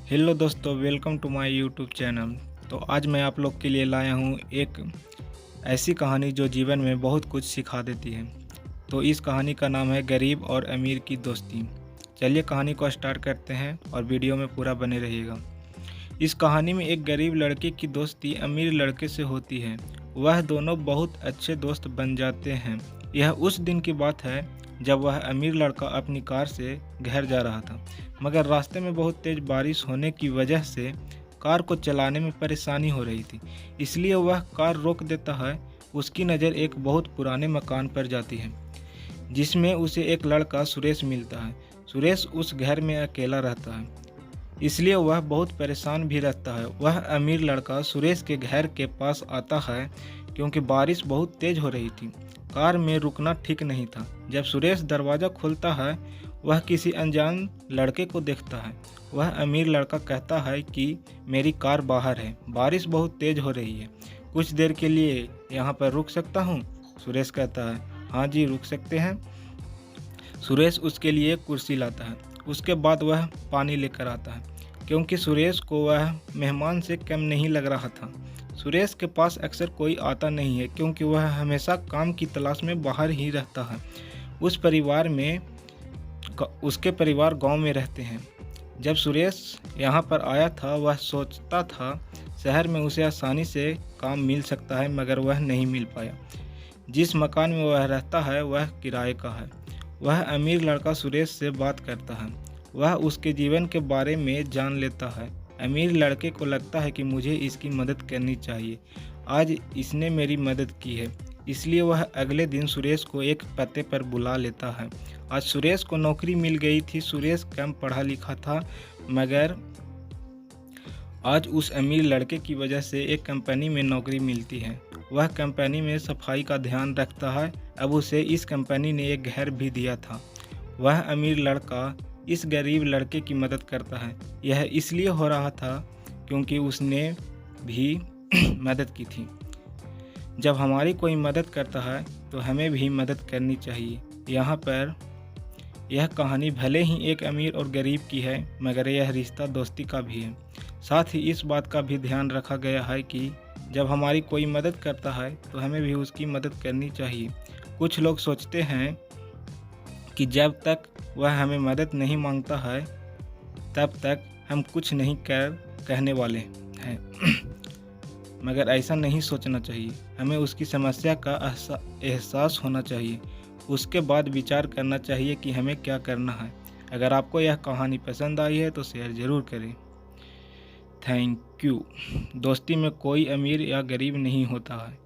Hello दोस्तों, welcome to my YouTube channel. तो आज मैं आप लोग के लिए लाया हूँ एक ऐसी कहानी जो जीवन में बहुत कुछ सिखा देती है। तो इस कहानी का नाम है गरीब और अमीर की दोस्ती। चलिए कहानी को स्टार्ट करते हैं और वीडियो में पूरा बने रहिएगा। इस कहानी में एक गरीब लड़के की दोस्ती अमीर लड़के से होती है। वह दोनों बहुत अच्छे दोस्त बन जाते हैं। यह उस दिन की बात है जब वह अमीर लड़का अपनी कार से घर जा रहा था, मगर रास्ते में बहुत तेज बारिश होने की वजह से कार को चलाने में परेशानी हो रही थी। इसलिए वह कार रोक देता है। उसकी नज़र एक बहुत पुराने मकान पर जाती है जिसमें उसे एक लड़का सुरेश मिलता है। सुरेश उस घर में अकेला रहता है, इसलिए वह बहुत परेशान भी रहता है। वह अमीर लड़का सुरेश के घर के पास आता है क्योंकि बारिश बहुत तेज हो रही थी। कार में रुकना ठीक नहीं था। जब सुरेश दरवाज़ा खोलता है, वह किसी अनजान लड़के को देखता है। वह अमीर लड़का कहता है कि मेरी कार बाहर है, बारिश बहुत तेज हो रही है, कुछ देर के लिए यहाँ पर रुक सकता हूँ? सुरेश कहता है, हाँ जी, रुक सकते हैं। सुरेश उसके लिए एक कुर्सी लाता है। उसके बाद वह पानी लेकर आता है क्योंकि सुरेश को वह मेहमान से कम नहीं लग रहा था। सुरेश के पास अक्सर कोई आता नहीं है क्योंकि वह हमेशा काम की तलाश में बाहर ही रहता है। उसके परिवार गांव में रहते हैं। जब सुरेश यहाँ पर आया था, वह सोचता था शहर में उसे आसानी से काम मिल सकता है, मगर वह नहीं मिल पाया। जिस मकान में वह रहता है वह किराए का है। वह अमीर लड़का सुरेश से बात करता है। वह उसके जीवन के बारे में जान लेता है। अमीर लड़के को लगता है कि मुझे इसकी मदद करनी चाहिए। आज इसने मेरी मदद की है, इसलिए वह अगले दिन सुरेश को एक पते पर बुला लेता है। आज सुरेश को नौकरी मिल गई थी। सुरेश कम पढ़ा लिखा था, मगर आज उस अमीर लड़के की वजह से एक कंपनी में नौकरी मिलती है। वह कंपनी में सफाई का ध्यान रखता है। अब उसे इस कंपनी ने एक घर भी दिया था। वह अमीर लड़का इस गरीब लड़के की मदद करता है। यह इसलिए हो रहा था क्योंकि उसने भी मदद की थी। जब हमारी कोई मदद करता है तो हमें भी मदद करनी चाहिए। यहाँ पर यह कहानी भले ही एक अमीर और गरीब की है, मगर यह रिश्ता दोस्ती का भी है। साथ ही इस बात का भी ध्यान रखा गया है कि जब हमारी कोई मदद करता है तो हमें भी उसकी मदद करनी चाहिए। कुछ लोग सोचते हैं कि जब तक वह हमें मदद नहीं मांगता है तब तक हम कुछ नहीं कहने वाले हैं, मगर ऐसा नहीं सोचना चाहिए। हमें उसकी समस्या का एहसास होना चाहिए, उसके बाद विचार करना चाहिए कि हमें क्या करना है। अगर आपको यह कहानी पसंद आई है तो शेयर ज़रूर करें। Thank you. दोस्ती में कोई अमीर या गरीब नहीं होता है।